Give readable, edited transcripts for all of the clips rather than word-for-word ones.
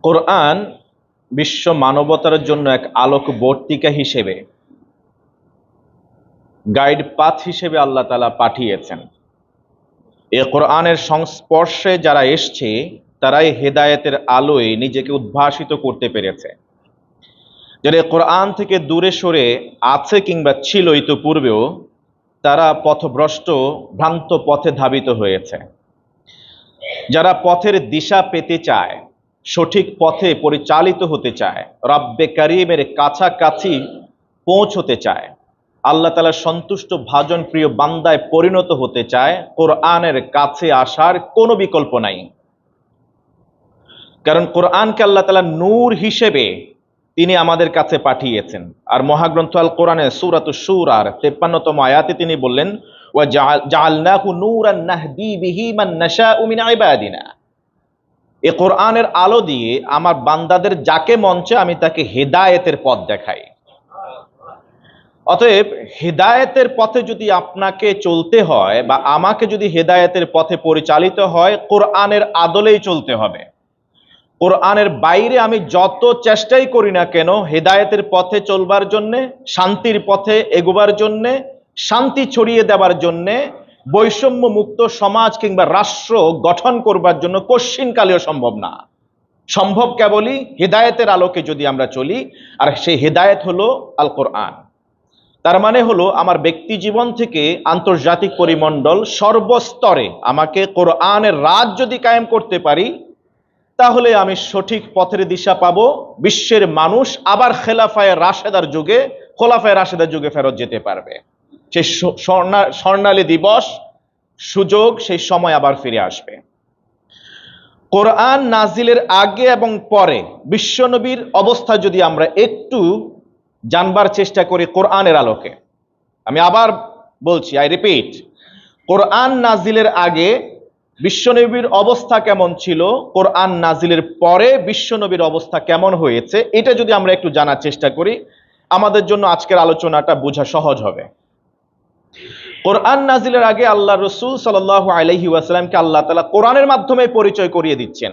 কোরআন বিশ্ব মানবতার জন্য এক আলোকবর্তিকা হিসেবে, গাইড পাথ হিসেবে আল্লাহ তাআলা পাঠিয়েছেন। এই কোরআনের সংস্পর্শে যারা এসছে তারাই হেদায়েতের আলোয় নিজেকে উদ্ভাসিত করতে পেরেছে। যারা কোরআন থেকে দূরে সরে আছে কিংবা ছিল ইতোপূর্বেও, তারা পথভ্রষ্ট, ভ্রান্ত পথে ধাবিত হয়েছে। যারা পথের দিশা পেতে চায়, সঠিক পথে পরিচালিত হতে চায়, রব্বে কারীমের কাছাকাছি পৌঁছতে চায়, আল্লাহ তাআলার সন্তুষ্ট ভাজন প্রিয় বান্দায় পরিণত হতে চায়, কোরআনের কাছে আসার কোনো বিকল্প নাই। কারণ কোরআনকে আল্লাহ তাআলা নূর হিসেবে তিনি আমাদের কাছে পাঠিয়েছেন। আর মহাগ্রন্থ আল কোরআনে সূরাতুশ শূরার 53তম আয়াতে তিনি বললেন, ওয়া জাআলনাহু নূরান নাহদি বিহি মান নাশাউ মিন ইবাদিনা। এই কোরআনের আলো দিয়ে আমার বান্দাদের যাকে মন চায় আমি তাকে হেদায়েতের পথ দেখাই। অতএব হেদায়েতের পথে যদি আপনাকে চলতে হয় বা আমাকে যদি হেদায়েতের পথে পরিচালিত হয়, কোরআনের আদলেই চলতে হবে। কোরআনের বাইরে আমি যত চেষ্টাই করি না কেন হেদায়েতের পথে চলবার জন্যে, শান্তির পথে এগোবার জন্যে, শান্তি ছড়িয়ে দেওয়ার জন্যে, বৈষম্য মুক্ত সমাজ কিংবা রাষ্ট্র গঠন করবার জন্য কশ্চিনকালেও সম্ভব না। সম্ভব কেবলই হেদায়েতের আলোকে যদি আমরা চলি, আর সেই হেদায়েত হলো আল কোরআন। তার মানে হলো আমার ব্যক্তি জীবন থেকে আন্তর্জাতিক পরিমণ্ডল সর্বস্তরে আমাকে কোরআনের রাজ যদি কায়েম করতে পারি, তাহলে আমি সঠিক পথের দিশা পাবো। বিশ্বের মানুষ আবার খোলাফায়ে রাশেদার যুগে ফেরত যেতে পারবে। সেই স্বর্ণালী দিবস, সুযোগ, সেই সময় আবার ফিরে আসবে। কোরআন নাজিলের আগে এবং পরে বিশ্বনবীর অবস্থা যদি আমরা একটু জানবার চেষ্টা করি কোরআনের আলোকে, আমি আবার বলছি, আই রিপিট, কোরআন নাজিলের আগে বিশ্বনবীর অবস্থা কেমন ছিল, কোরআন নাজিলের পরে বিশ্বনবীর অবস্থা কেমন হয়েছে, এটা যদি আমরা একটু জানার চেষ্টা করি, আমাদের জন্য আজকের আলোচনাটা বোঝা সহজ হবে। কোরআন নাজিলের আগে আল্লাহ রাসূল সাল্লাল্লাহু আলাইহি ওয়াসাল্লামকে আল্লাহ তাআলা কোরআনের মাধ্যমে পরিচয় করিয়ে দিচ্ছেন।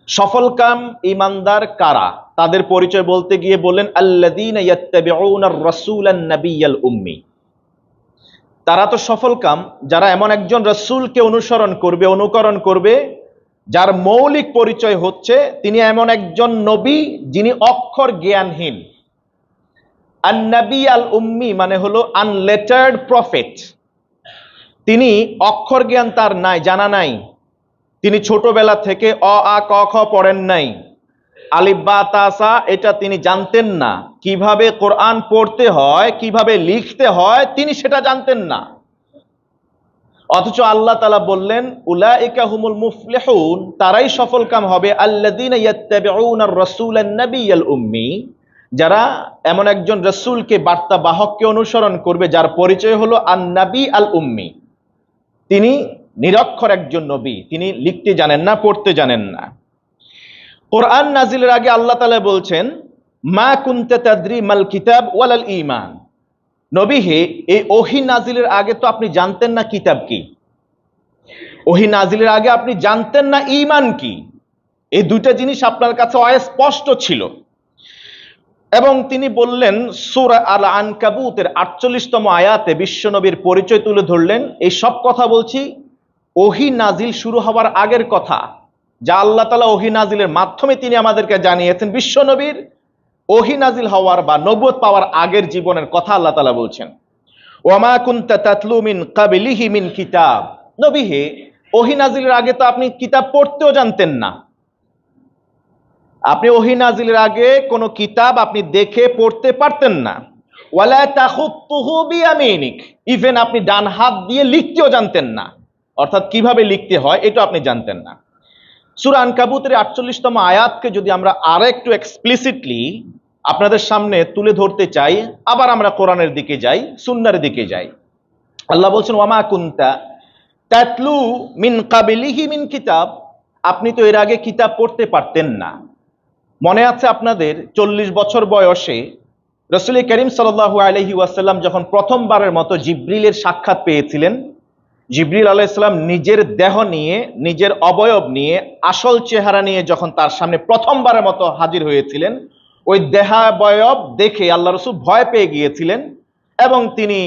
সফলকাম ঈমানদার কারা, তাদের পরিচয় বলতে গিয়ে বললেন, আল্লাযীনা ইয়াত্তাবিউনার রাসূলান নাবিয়্যাল উম্মি। তারা তো সফলকাম যারা এমন একজন রাসূলকে অনুকরণ করবে যার মৌলিক পরিচয় হচ্ছে তিনি এমন একজন নবী যিনি অক্ষর জ্ঞানহীন। আন-নাবী আল উম্মি মানে হলো আনলেটার্ড প্রফেট। তিনি অক্ষর জ্ঞান তার নাই, জানা নাই। তিনি ছোটবেলা থেকে অ আ ক খ পড়েন নাই, আলিফ বা তা সা এটা তিনি জানতেন না। কিভাবে কোরআন পড়তে হয়, কিভাবে লিখতে হয় তিনি সেটা জানতেন না। অথচ আল্লাহ তাআলা বললেন, উলাইকা হুমুল মুফলিহুন, তারাই সফলকাম হবে, আল্লাযীনা ইয়াত্তাবিউনার রাসূলান নাবিয়্যাল উম্মি, যারা এমন একজন রাসূলকে, বার্তা বাহককে অনুসরণ করবে যার পরিচয় হলো আন-নাবী আল উম্মি। তিনি নিরক্ষর একজন নবী, তিনি লিখতে জানেন না, পড়তে জানেন না। কোরআন নাজিলের আগে আল্লাহ তাআলা বলছেন, মা কুনতা তাদরি মাল কিতাব ওয়ালাল ঈমান। নবী হে, এই ওহী নাজিলের আগে তো আপনি জানতেন না কিতাব কি, ওহী নাজিলের আগে আপনি জানতেন না ঈমান কি। এই দুইটা জিনিস আপনার কাছে অস্পষ্ট ছিল। এবং তিনি বললেন, সূরা আল আনকাবুতের ৪৮তম আয়াতে বিশ্বনবীর পরিচয় তুলে ধরলেন। এই সব কথা বলছি ওহী নাজিল শুরু হওয়ার আগের কথা, যা আল্লাহ তাআলা ওহী নাজিলের মাধ্যমে তিনি আমাদেরকে জানিয়েছেন। বিশ্বনবীর ওহী নাজিল হওয়ার বা নবুয়ত পাওয়ার আগের জীবনের কথা আল্লাহ তাআলা বলছেন। ওয়ামা কুনতা তাতলু মিন ক্বাবলিহি মিন কিতাব। নবী হে, ওহী নাজিলের আগে তো আপনি কিতাব পড়তেও জানতেন না। আপনি ওহী নাজিলের আগে কোনো কিতাব আপনি দেখে পড়তে পারতেন না। ওয়ালা তাখুতুহু বিয়ামিনিক, ইভেন আপনি ডান হাত দিয়ে লিখতেও জানতেন না। অর্থাৎ কিভাবে লিখতে হয় এটা আপনি জানতেন না। সূরা আনকাবুতের ৪৮তম আয়াতকে যদি আমরা আরেকটু এক্সপ্লিসিটলি আপনাদের সামনে তুলে ধরতে চাই, আবার আমরা কোরআনের দিকে যাই, সুন্নাহর দিকে যাই। আল্লাহ বলছেন, ওয়ামা কুনতা তাতলু মিন ক্বাবলিহি মিন কিতাব, আপনি তো এর আগে কিতাব পড়তে পারতেন না। মনে আছে আপনাদের ৪০ বছর বয়সে রাসূল করিম সাল্লাল্লাহু আলাইহি ওয়াসাল্লাম যখন প্রথমবারের মতো জিবরিলের সাক্ষাৎ পেয়েছিলেন, জিবরিল আলাইহিস সালাম নিজের দেহ নিয়ে, নিজের অবয়ব নিয়ে, আসল চেহারা নিয়ে যখন তার সামনে প্রথমবারের মতো হাজির হয়েছিলেন, ওই দেহাবয়ব দেখে আল্লাহ রাসূল ভয় পেয়ে গিয়েছিলেন এবং তিনি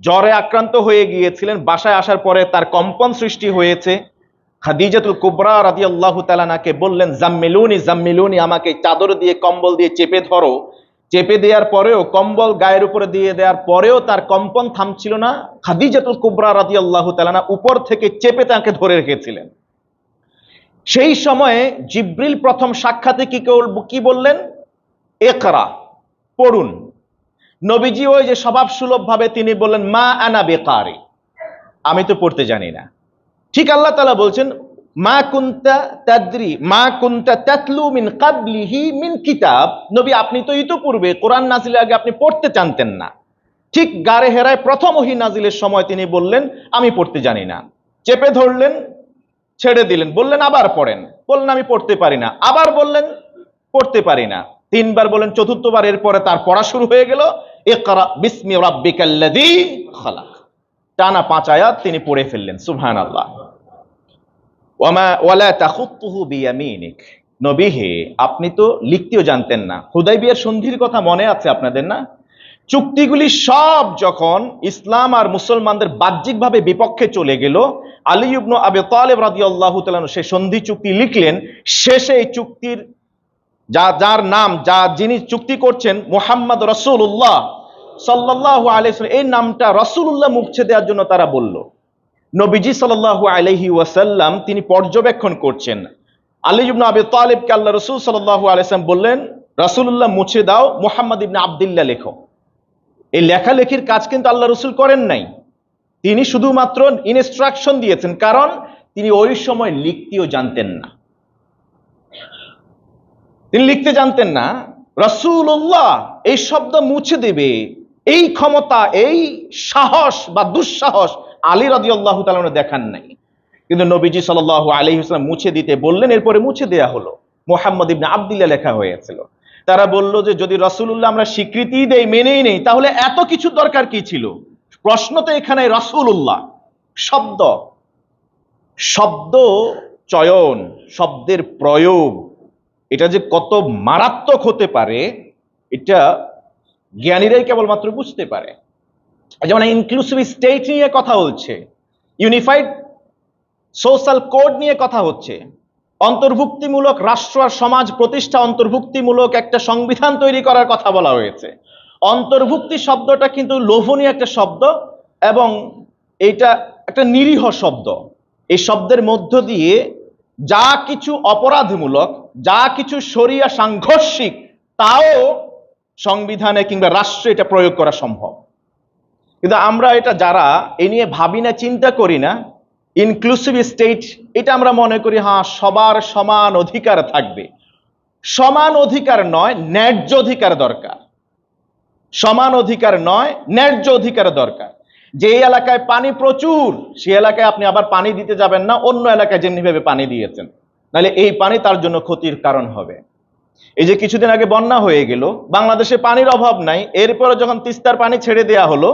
জ্বরে আক্রান্ত হয়ে গিয়েছিলেন। বাসায় আসার পরে তার কম্পন সৃষ্টি হয়েছে। খাদিজাতুল কুবরা রাদিয়াল্লাহু তাআলা আনহাকে বললেন, জাম্মিলুনি জাম্মিলুনি, আমাকে চাদর দিয়ে কম্বল দিয়ে চেপে ধরো। চেপে দেওয়ার পরেও, কম্বল গায়ের উপরে দিয়ে দেওয়ার পরেও তার কম্পন থামছিল না। খাদিজাতুল কুবরা রাদিয়াল্লাহু তাআলা আনহা উপর থেকে চেপে তাকে ধরে রেখেছিলেন। সেই সময়ে জিবরিল প্রথম সাক্ষাতে কি বললেন? ইকরা, পড়ুন। নবীজি ওই যে স্বভাব সুলভ ভাবে তিনি বললেন, মা আনা বিকারি, আমি তো পড়তে জানি না। ঠিক আল্লাহ তাআলা বলছেন, মা কুনতা তাদরি মা কুনতা তাতলু মিন ক্বাবলিহি মিন কিতাব, নবী আপনি তো ইতোপূর্বে কোরআন নাজিলের আগে আপনি পড়তে জানতেন না। ঠিক গারে হেরায় প্রথম ওহী নাজিলের সময় তিনি বললেন, আমি পড়তে জানি না। চেপে ধরলেন, ছেড়ে দিলেন, বললেন আবার পড়েন, বললেন আমি পড়তে পারি না, আবার বললেন পড়তে পারি না, তিনবার বললেন, চতুর্থবার এরপরে তার পড়া শুরু হয়ে গেল, ইকরা বিসমি রাব্বিকাল্লাযী খালাক। টানা 5 আয়াত তিনি পড়ে ফেললেন। সুবহানাল্লাহ। ওয়ালা তাখুতুহু বিয়ামিনিক, নবী হে আপনি তো লিখতেও জানতেন না। হুদাইবিয়ার সন্ধির কথা মনে আছে আপনাদের না? চুক্তিগুলি সব যখন ইসলাম আর মুসলমানদের বাহ্যিকভাবে বিপক্ষে চলে গেল, আলী ইবনে আবি তালিব রাদিয়াল্লাহু তাআলা সেই সন্ধি চুক্তি লিখলেন। শেষে এই চুক্তির যার নাম, যিনি চুক্তি করছেন, মুহাম্মদ রাসূলুল্লাহ সাল্লাল্লাহু আলাইহি ওয়াসাল্লাম, এই নামটা রাসূলুল্লাহ মুছে দেওয়ার জন্য তারা বলল। নবীজি সাল্লাল্লাহু আলাইহি ওয়াসাল্লাম তিনি পর্যবেক্ষণ করছেন। আলী ইবনে আবি তালিবকে আল্লাহ রাসূল সাল্লাল্লাহু আলাইহি ওয়াসাল্লাম বললেন, রাসূলুল্লাহ মুছে দাও, মুহাম্মদ ইবনে আব্দুল্লাহ লেখো। এই লেখালেখির কাজ কিন্তু আল্লাহ রাসূল করেন নাই, তিনি শুধুমাত্র ইনস্ট্রাকশন দিয়েছেন, কারণ তিনি ওই সময় লিখতেও জানতেন না। তিনি লিখতে জানতেন না। রাসূলুল্লাহ এই শব্দ মুছে দেবে, এই ক্ষমতা, এই সাহস বা দুঃসাহস আলী রাদিয়াল্লাহু তাআলা দেখান নাই। কিন্তু নবীজি সাল্লাল্লাহু আলাইহি ওয়াসাল্লাম মুছে দিতে বললেন, এরপরে মুছে দেয়া হলো, মুহাম্মদ ইবনে আব্দুল্লাহ লেখা হয়েছিল। তারা বলল যে যদি রাসূলুল্লাহ আমরা স্বীকৃতি দেই, মেনেই নেই, তাহলে এত কিছু দরকার কি ছিল? প্রশ্ন তো এখানে রাসূলুল্লাহ শব্দ, শব্দ চয়ন, শব্দের প্রয়োগ, এটা যে কত মারাত্মক হতে পারে এটা জ্ঞানীরাই কেবলমাত্র বুঝতে পারে। যেমন ইনক্লুসিভ স্টেট নিয়ে কথা হচ্ছে, ইউনিফাইড সোশ্যাল কোড নিয়ে কথা হচ্ছে, অন্তর্ভুক্তিমূলক রাষ্ট্র আর সমাজ প্রতিষ্ঠা, অন্তর্ভুক্তিমূলক একটা সংবিধান তৈরি করার কথা বলা হয়েছে। অন্তর্ভুক্তি শব্দটা কিন্তু লোভনীয় একটা শব্দ এবং এটা একটা নিরীহ শব্দ। এই শব্দের মধ্য দিয়ে যা কিছু অপরাধমূলক, যা কিছু শরিয়া সাংঘর্ষিক, তাও সংবিধানে কিংবা রাষ্ট্রে এটা প্রয়োগ করা সম্ভব। কিন্তু আমরা এটা যারা এ নিয়ে ভাবি না, চিন্তা করি না, ইনক্লুসিভ স্টেট এটা আমরা মনে করি হ্যাঁ সবার সমান অধিকার থাকবে। সমান অধিকার নয়, ন্যায্য অধিকার দরকার। সমান অধিকার নয়, ন্যায্য অধিকার দরকার। যে এলাকায় পানি প্রচুর, সে এলাকায় আপনি আবার পানি দিতে যাবেন না অন্য এলাকায় যেমনিভাবে পানি দিয়েছেন, নাহলে এই পানি তার জন্য ক্ষতির কারণ হবে। এই যে কিছুদিন আগে বন্যা হয়ে গেল, বাংলাদেশে পানির অভাব নাই, এরপরে যখন তিস্তার পানি ছেড়ে দেয়া হলো,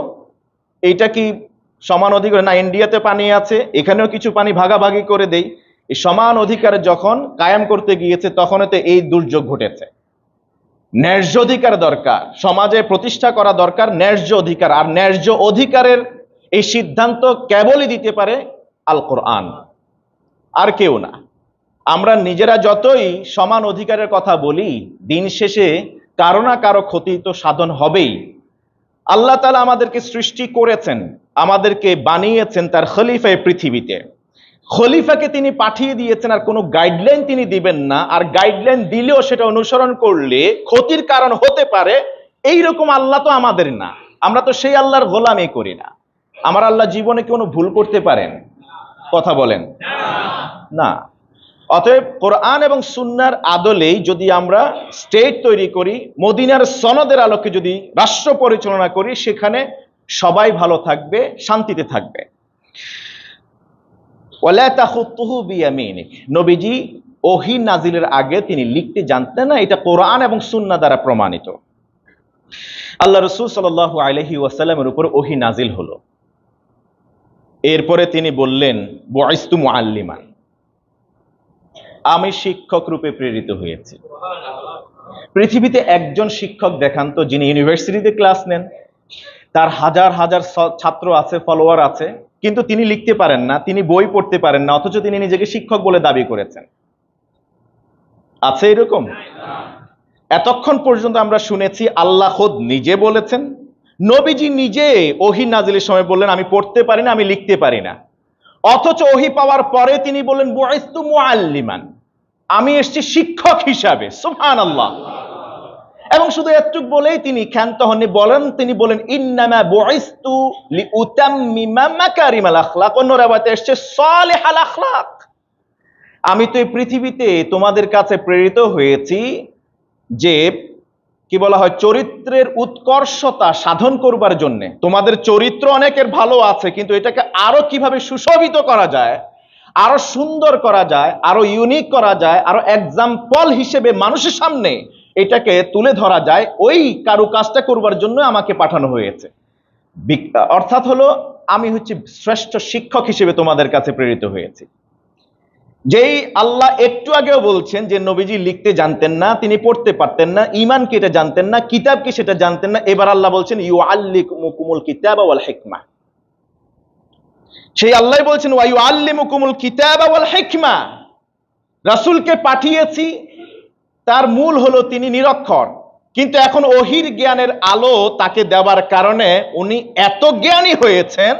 এইটা কি সমান অধিকার না? ইন্ডিয়াতে পানি আছে, এখানেও কিছু পানি ভাগাভাগি করে দেই। এই সমান অধিকার যখন কায়েম করতে গিয়েছে তখন তো এই দুর্যোগ ঘটেছে। ন্যায্য অধিকার দরকার, সমাজে প্রতিষ্ঠা করা দরকার ন্যায্য অধিকার। আর ন্যায্য অধিকারের এই সিদ্ধান্ত কেবলই দিতে পারে আল কোরআন, আর কেউ না। আমরা নিজেরা যতই সমান অধিকারের কথা বলি, দিন শেষে কারো না কারো ক্ষতি তো সাধন হবেই। আল্লাহ তাআলা আমাদেরকে সৃষ্টি করেছেন, আমাদেরকে বানিয়েছেন তার খলিফায় পৃথিবীতে। খলিফাকে তিনি পাঠিয়ে দিয়েছেন, আর কোনো গাইডলাইন তিনি দিবেন না। আর গাইডলাইন দিলেও সেটা অনুসরণ করলে ক্ষতির কারণ হতে পারে, এইরকম আল্লাহ তো আমাদের না। আমরা তো সেই আল্লাহর গোলামি করি না। আমার আল্লাহ জীবনে কোনো ভুল করতে পারেন? কথা বলেন না। অতএব কোরআন এবং সুন্নাহর আদলেই যদি আমরা স্টেট তৈরি করি, মদিনার সনদের আলোকে যদি রাষ্ট্র পরিচালনা করি, সেখানে সবাই ভালো থাকবে, শান্তিতে থাকবে। ওয়ালা তাখুতুহু বিয়ামিনিক, নবীজি ওহী নাজিলের আগে তিনি লিখতে জানতেন না, এটা কোরআন এবং সুন্নাহ দ্বারা প্রমাণিত। আল্লাহ রাসূল সাল্লাল্লাহু আলাইহি ওয়াসাল্লামের উপর ওহী নাজিল হলো। এরপরে তিনি বললেন বুইস্তু মুআল্লিমান, আমি শিক্ষক রূপে প্রেরিত হয়েছি। পৃথিবীতে একজন শিক্ষক দেখান তো যিনি ইউনিভার্সিটিতে ক্লাস নেন, তার হাজার হাজার ছাত্র আছে, ফলোয়ার আছে, কিন্তু তিনি লিখতে পারেন না, তিনি বই পড়তে পারেন না, অথচ তিনি নিজেকে শিক্ষক বলে দাবি করেছেন। আছে এরকম? এতক্ষণ পর্যন্ত আমরা শুনেছি আল্লাহ খোদ নিজে বলেছেন, নবীজি নিজে ওহী নাজিলের সময় বললেন আমি পড়তে পারি না, আমি লিখতে পারি না, অথচ ওহী পাওয়ার পরে তিনি বললেন বুইস্তু মুআল্লিমান, আমি এসেছি শিক্ষক হিসাবে। সুবহানাল্লাহ। এবং শুধু এতটুকু বলেই তিনি ক্ষান্ত হননি, তিনি বলেন ইন্নামা বুইস্তু লিউতাম্মিমা মাকারিমাল আখলাক, অন্য রাওয়াতে এসেছে সালিহাল আখলাক, আমি তো এই পৃথিবীতে তোমাদের কাছে প্রেরিত হয়েছি যে কি বলা হয় চরিত্রের উৎকর্ষতা সাধন করবার জন্য। তোমাদের চরিত্র অনেকের ভালো আছে, কিন্তু এটাকে আরো কিভাবে সুশোভিত করা যায়, আরো সুন্দর করা যায়, আরো ইউনিক করা যায়, আরো এক্সাম্পল হিসেবে মানুষের সামনে এটাকে তুলে ধরা যায়, ওই কারুকাজটা করবার জন্য আমাকে পাঠানো হয়েছে। অর্থাৎ হলো আমি হচ্ছে শ্রেষ্ঠ শিক্ষক হিসেবে তোমাদের কাছে প্রেরিত হয়েছি। যেই আল্লাহ একটু আগেও বলছেন যে নবীজি লিখতে জানতেন না, তিনি পড়তে পারতেন না, ঈমান কি এটা জানতেন না, কিতাব কি সেটা জানতেন না, এবার আল্লাহ বলছেন ইউআল্লিমুকুমুল কিতাবা ওয়াল হিকমা। সেই আল্লাহ বলছেন ওয়া ইউআল্লিমুকুমুল কিতাবা ওয়াল হিকমা, রাসূলকে পাঠিয়েছি, তার মূল হলো তিনি নিরক্ষর, কিন্তু এখন ওহীর জ্ঞানের আলো তাকে দেওয়ার কারণে উনি এত জ্ঞানী হয়েছেন,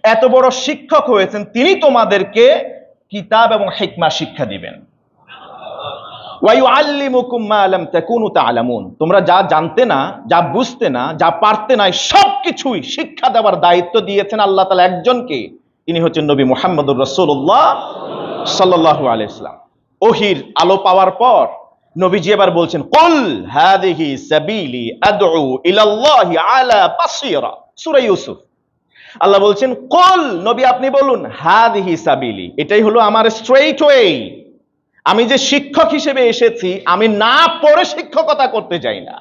এত বড় শিক্ষক হয়েছেন, তিনি তোমাদেরকে কিতাব এবং হিকমা শিক্ষা দিবেন। ওয়া ইউআল্লিমুকুম মা লাম তাকুনু তা'লামুন, তোমরা যা জানতে না, যা বুঝতে না, যা পারতে না, সবকিছুই শিক্ষা দেওয়ার দায়িত্ব দিয়েছেন আল্লাহ তাআলা একজনকে, তিনি হচ্ছেন নবী মুহাম্মদুর রাসূলুল্লাহ সাল্লাল্লাহু আলাইহি ওয়াসাল্লাম। ওহীর আলো পাওয়ার পর নবীজি এবার বলছেন কুল হাযিহি সাবিলি আদউ ইলাল্লাহি আলা বাসীরা, সূরা ইউসুফ। আল্লাহ বলছেন কুল, নবী আপনি বলুন, হাযিহি সাবিলি, এটাই হলো আমার স্ট্রেইট ওয়ে, আমি যে শিক্ষক হিসেবে এসেছি, আমি না পড়ে শিক্ষকতা করতে চাই না,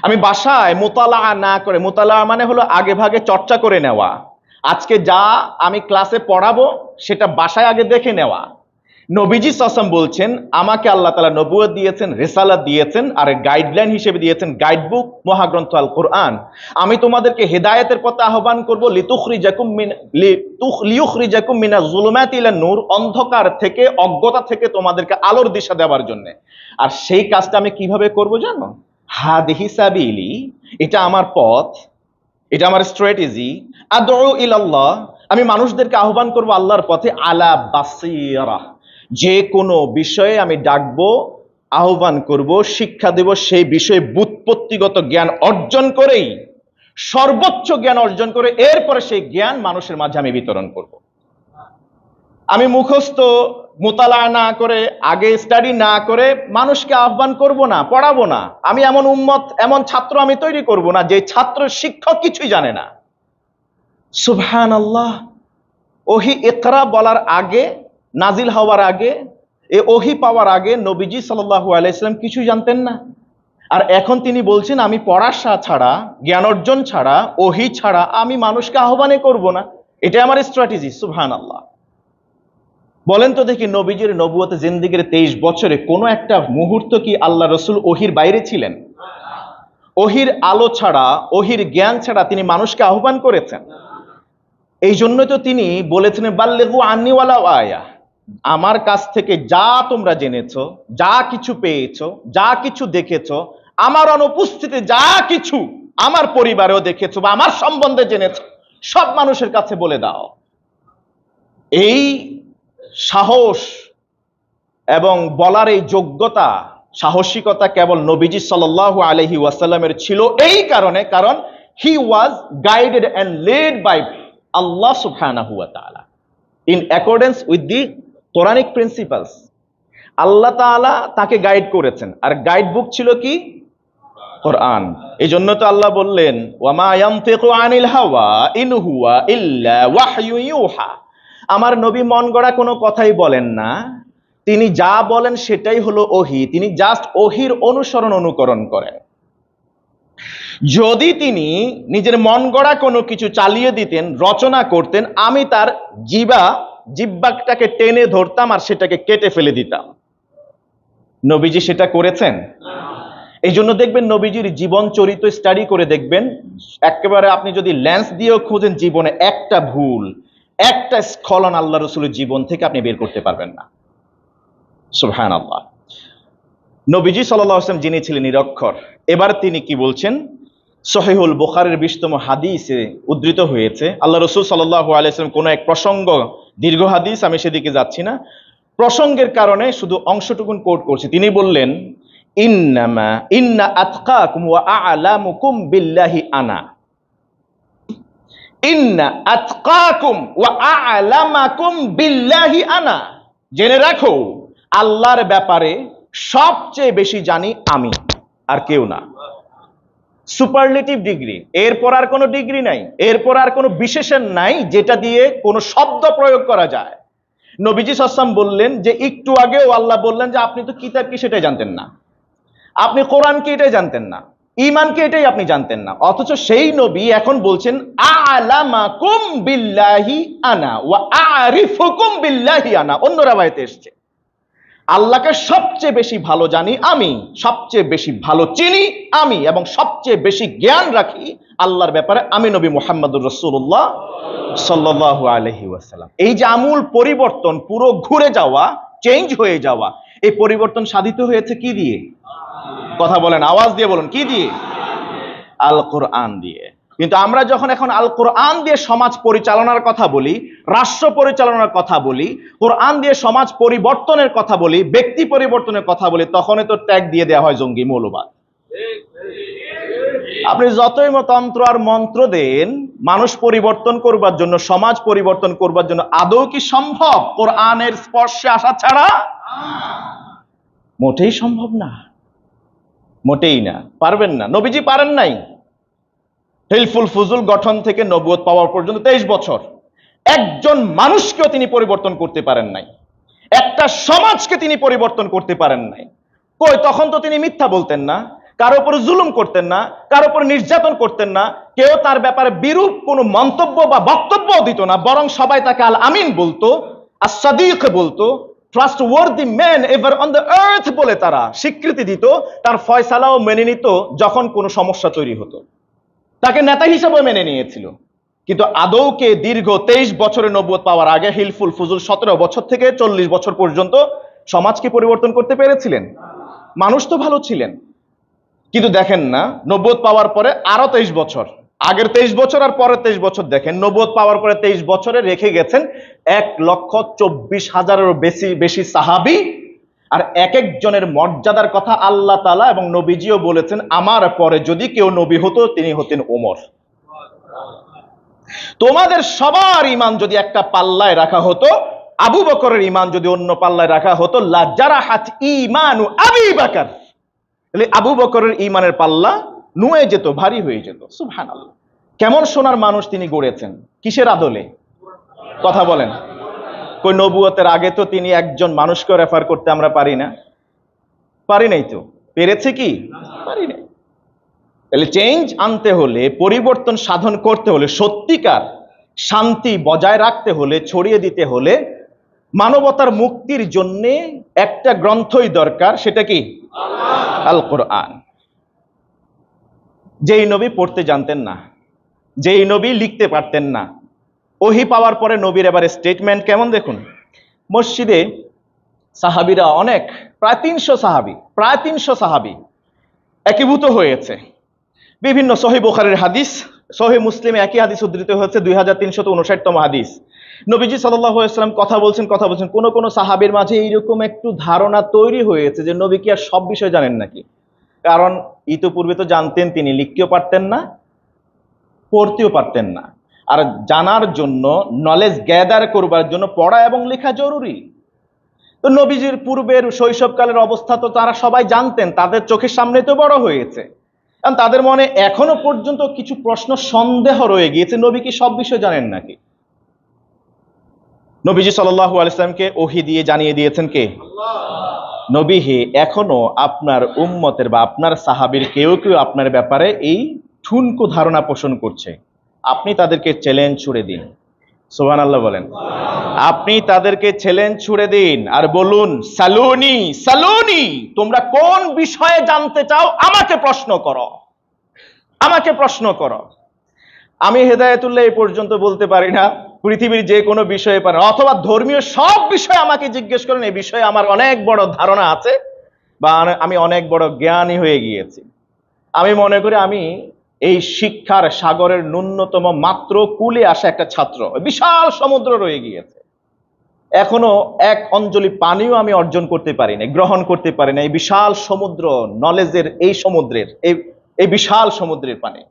আমি বাসায় মুতালা না করে, মুতালা মানে হলো আগে ভাগে চর্চা করে নেওয়া, আজকে যা আমি ক্লাসে পড়াবো সেটা বাসায় আগে দেখে নেওয়া। নবীজি সাল্লাল্লাহু বলছেন আমাকে আল্লাহ তাআলা নবুয়ত দিয়েছেন, রিসালাত দিয়েছেন, আর গাইডলাইন হিসেবে দিয়েছেন গাইডবুক মহাগ্রন্থ আল কোরআন। আমি তোমাদেরকে হেদায়েতের পথে আহ্বান করব, লিউখরিজাকুম মিনাজ যুলুমাতি ইলান নূর, অন্ধকার থেকে, অজ্ঞতা থেকে তোমাদেরকে আলোর দিশা দেওয়ার জন্য। আর সেই কাজটা আমি কিভাবে করব জানো? হাদিহি সাবিলি, এটা আমার পথ, এটা আমার স্ট্র্যাটেজি। আদউ ইলাল্লাহ, আমি মানুষদেরকে আহ্বান করব আল্লাহর পথে, আলা বাসীরা, যে কোনো বিষয়ে আমি ডাকবো, আহ্বান করব, শিক্ষা দেব, সেই বিষয়ে ব্যুৎপত্তিগত জ্ঞান অর্জন করেই, সর্বোচ্চ জ্ঞান অর্জন করে এরপরে সেই জ্ঞান মানুষের মাঝে আমি বিতরণ করব। আমি মুখস্থ মুতালা না করে, আগে স্টাডি না করে মানুষকে আহ্বান করব না, পড়াবো না। আমি এমন উম্মত, এমন ছাত্র আমি তৈরি করব না যে ছাত্র শিক্ষক কিছুই জানে না। সুবহানাল্লাহ। ওহী ইকরা বলার আগে, নাজিল হওয়ার আগে, এ ওহী পাওয়ার আগে নবীজি সাল্লাল্লাহু আলাইহি ওয়াসাল্লাম কিছু জানতেন না। আর এখন তিনি বলছেন আমি পড়া ছাড়া, জ্ঞান অর্জন ছাড়া, ওহী ছাড়া আমি মানুষকে আহ্বানে করব না, এটা আমার স্ট্র্যাটেজি। সুবহানাল্লাহ। বলেন তো দেখি, নবীজির নবুয়তে জিন্দেগির 23 বছরে কোনো একটা মুহূর্ত কি আল্লাহ রাসূল ওহীর বাইরে ছিলেন? ওহীর আলো ছাড়া, ওহীর জ্ঞান ছাড়া তিনি মানুষকে আহ্বান করেছেন। এই জন্য তো তিনি বলেছেন বাল্লিগু আন্নী ওয়ালাউ আয়া, আমার কাছ থেকে যা তোমরা জেনেছো, যা কিছু পেয়েছো, যা কিছু দেখেছো, আমার অনুপস্থিতিতে যা কিছু আমার পরিবারেও দেখেছো বা আমার সম্বন্ধে জেনেছো, সব মানুষের কাছে বলে দাও। এই সাহস এবং বলার এই যোগ্যতা, সাহসিকতা কেবল নবীজি সাল্লাল্লাহু আলাইহি ওয়াসাল্লামের ছিল এই কারণে, কারণ he was guided and led by Allah সুবহানাহু ওয়া তাআলা in accordance with the Quranic principles. Allah তাআলা তাকে গাইড করেছেন, আর গাইড বুক ছিল কি? কোরআন। এই জন্য তো আল্লাহ বললেন ওয়ামা ইয়ানতিকু আনিল হাওয়া ইন হুয়া ইল্লা ওয়াহয়ু ইউহা, আমার নবী মন গড়া কোনো কথাই বলেন না, তিনি যা বলেন সেটাই হলো ওহী, তিনি জাস্ট ওহীর অনুসরণ অনুকরণ করেন। যদি তিনি নিজের মন গড়া কোনো কিছু চালিয়ে দিতেন, রচনা করতেন, আমি তার জিহ্বাটাকে টেনে ধরতাম আর সেটাকে কেটে ফেলে দিতাম। নবীজি সেটা করেছেন? এই জন্য দেখবেন নবীজির জীবন চরিত্র স্টাডি করে দেখবেন, একেবারে আপনি যদি লেন্স দিয়েও খোঁজেন জীবনে একটা ভুল, একটা স্খলন আল্লাহ রসুলের জীবন থেকে আপনি বের করতে পারবেন না। সুবহানাল্লাহ। নবীজি সাল্লাল্লাহু আলাইহি ওয়াসাল্লাম যিনি ছিলেন নিরক্ষর, এবার তিনি কি বলছেন? সহিহুল বুখারীর 20তম হাদিসে উদ্ধৃত হয়েছে, আল্লাহ রসুল সাল্লাল্লাহু আলাইহি ওয়াসাল্লাম কোন এক প্রসঙ্গ, দীর্ঘ হাদিস, আমি সেদিকে যাচ্ছি না, প্রসঙ্গের কারণে শুধু অংশটুকুন কোট করছি। তিনি বললেন, ইন্না আতকাকুম ওয়া আ'লামুকুম বিল্লাহি আনা। ইন্না আতকাকুম ওয়া আ'লামাকুম বিল্লাহি আনা। জেনে রাখো, আল্লাহর ব্যাপারে সবচেয়ে বেশি জানি আমি, আর কেউ না। সুপারলেটিভ ডিগ্রি, এরপর আর কোনো ডিগ্রি নাই, এরপর আর কোনো বিশেষণ নাই যেটা দিয়ে কোনো শব্দ প্রয়োগ করা যায়। নবীজি সাল্লাল্লাহু আলাইহি ওয়াসাল্লাম বললেন যে একটু আগেও আল্লাহ বললেন যে আপনি তো কিতাব কি সেটাই জানতেন না, আপনি কোরআন কি এটাই জানতেন না, ঈমান কি এটাই আপনি জানতেন না, অথচ সেই নবী এখন বলছেন আ'লামাকুম বিল্লাহি আনা ওয়া আ'রিফুকুম বিল্লাহি আনা। অন্য রাওয়ায়াতে এসেছে আল্লাহকে সবচেয়ে বেশি ভালো জানি আমি, সবচেয়ে বেশি ভালো চিনি আমি, এবং সবচেয়ে বেশি জ্ঞান রাখি আল্লাহর ব্যাপারে আমি নবী মুহাম্মদুর রাসূলুল্লাহ সাল্লাল্লাহু আলাইহি ওয়াসাল্লাম। এই যে আমূল পরিবর্তন, পুরো ঘুরে যাওয়া, চেঞ্জ হয়ে যাওয়া, এই পরিবর্তন সাধিত হয়েছে কি দিয়ে? কথা বলেন, আওয়াজ দিয়ে বলুন, কি দিয়ে? আল কোরআন দিয়ে। কিন্তু আমরা যখন এখন আল কোরআন দিয়ে সমাজ পরিচালনার কথা বলি, রাষ্ট্র পরিচালনার কথা বলি, কোরআন দিয়ে সমাজ পরিবর্তনের কথা বলি, ব্যক্তি পরিবর্তনের কথা বলি, তখনই তো ট্যাগ দিয়ে দেওয়া হয় জঙ্গি, মৌলবাদ। আপনি যতই তন্ত্র আর মন্ত্র দেন মানুষ পরিবর্তন করবার জন্য, সমাজ পরিবর্তন করবার জন্য, আদৌ কি সম্ভব কোরআনের স্পর্শে আসা ছাড়া? মোটেই সম্ভব না, মোটেই না, পারবেন না। নবীজি পারেন নাই। হিলফুল ফুজুল গঠন থেকে নবুয়ত পাওয়ার পর্যন্ত 23 বছর একজন মানুষকেও তিনি পরিবর্তন করতে পারেন নাই, একটা সমাজকে তিনি পরিবর্তন করতে পারেন নাই। কই, তখন তো তিনি মিথ্যা বলতেন না, কারো উপরে জুলুম করতেন না, কারো উপরে নির্যাতন করতেন না, কেউ তার ব্যাপারে বিরূপ কোনো মন্তব্য বা বক্তব্য দিত না, বরং সবাই তাকে আল আমিন বলতো, as-সাদিক বলতো, trustworthy man ever on the earth বলে তারা স্বীকৃতি দিত, তার ফয়সালাও মেনে নিত যখন কোনো সমস্যা তৈরি হতো, তাকে নেতা হিসেবে মেনে নিয়েছিল। কিন্তু আদৌকে দীর্ঘ 23 বছরের নবুয়ত পাওয়ার আগে হিলফুল ফুজুল 17 বছর থেকে 40 বছর পর্যন্ত সমাজকে পরিবর্তন করতে পেরেছিলেন? মানুষ তো ভালো ছিলেন, কিন্তু দেখেন না নবুয়ত পাওয়ার পরে আরো 23 বছর, আগের 23 বছর আর পরের 23 বছর দেখেন, নবুয়ত পাওয়ার পরে 23 বছরে রেখে গেছেন 1,24,000-এরও বেশি সাহাবী, আর এক একজনের মর্যাদার কথা আল্লাহ তাআলা এবং নবীজিও বলেছেন, আমার পরে যদি কেউ নবী হতো তিনি হতেন ওমর। তোমাদের সবার ঈমান যদি একটা পাল্লায় রাখা হতো, আবু বকরের ঈমান যদি অন্য পাল্লায় রাখা হতো, লা জারাহাত ঈমানু আবি বকর, তাহলে আবু বকরের ঈমানের পাল্লা নুয়ে যেত, ভারী হয়ে যেত। সুবহানাল্লাহ। কেমন সোনার মানুষ তিনি গড়েছেন, কিসের আদলে? কথা বলেন। কই, নবুয়তের আগে তো তিনি একজন মানুষকে রেফার করতে আমরা পারি না, পারি নাই তো, পেরেছে কি? পারি নাই। তাহলে চেঞ্জ আনতে হলে, পরিবর্তন সাধন করতে হলে, সত্যিকার শান্তি বজায় রাখতে হলে, ছড়িয়ে দিতে হলে, মানবতার মুক্তির জন্য একটা গ্রন্থই দরকার, সেটা কি? আল কোরআন। যেই নবী পড়তে জানতেন না, যেই নবী লিখতে পারতেন না, ওহী পাওয়ার পরে নবীর এবারে স্টেটমেন্ট কেমন দেখুন। মসজিদে সাহাবীরা অনেক, প্রায় 300 সাহাবী একীভূত হয়েছে। বিভিন্ন সহিহ বুখারীর হাদিস, সহিহ মুসলিমে একই হাদিস উদ্ধৃত হয়েছে, 2359তম হাদিস। নবীজি সাল্লাল্লাহু আলাইহি ওয়াসাল্লাম কথা বলছেন, কোন সাহাবীর মাঝে এইরকম একটু ধারণা তৈরি হয়েছে যে নবী কি আর সব বিষয় জানেন নাকি? কারণ ইতিপূর্বে তো জানতেন, তিনি লিখতেও পারতেন না, পড়তেও পারতেন না, আর জানার জন্য, নলেজ গ্যাদার করবার জন্য পড়া এবং লেখা জরুরি। তো নবীজির পূর্বের শৈশবকালের অবস্থা তো তারা সবাই জানতেন, তাদের চোখের সামনে তো বড় হয়েছে, কারণ তাদের মনে এখনো পর্যন্ত কিছু প্রশ্ন, সন্দেহ রয়ে গিয়েছে, নবী কি সব বিষয় জানেন নাকি? নবীজি সাল্লাল্লাহু আলাইহি ওয়াসাল্লামকে ওহী দিয়ে জানিয়ে দিয়েছেন কে? আল্লাহ। নবী হে, এখনো আপনার উম্মতের বা আপনার সাহাবীর কেউ কেউ আপনার ব্যাপারে এই ঠুনকো ধারণা পোষণ করছে, আপনি তাদেরকে চ্যালেঞ্জ ছুড়ে দিন। সুবহানাল্লাহ বলেন। আপনি তাদেরকে চ্যালেঞ্জ ছুড়ে দিন আর বলুন, সালুনি সালুনি, তোমরা কোন বিষয়ে জানতে চাও আমাকে প্রশ্ন করো, আমাকে প্রশ্ন করো। আমি হেদায়েতুল্লাহ এই পর্যন্ত বলতে পারি না, পৃথিবীর যে কোনো বিষয়ে পারেন, অথবা ধর্মীয় সব বিষয়ে আমাকে জিজ্ঞেস করেন, এই বিষয়ে আমার অনেক বড় ধারণা আছে বা আমি অনেক বড় জ্ঞানী হয়ে গিয়েছি। আমি মনে করি আমি এই শিক্ষার সাগরের ন্যূনতম মাত্র কূলে আসা একটা ছাত্র, বিশাল সমুদ্র রয়ে গিয়েছে, এখনো এক অঞ্জলি পানিও আমি অর্জন করতে পারি না, গ্রহণ করতে পারি না এই বিশাল সমুদ্র নলেজের, এই সমুদ্রের, এই বিশাল সমুদ্রের পানি।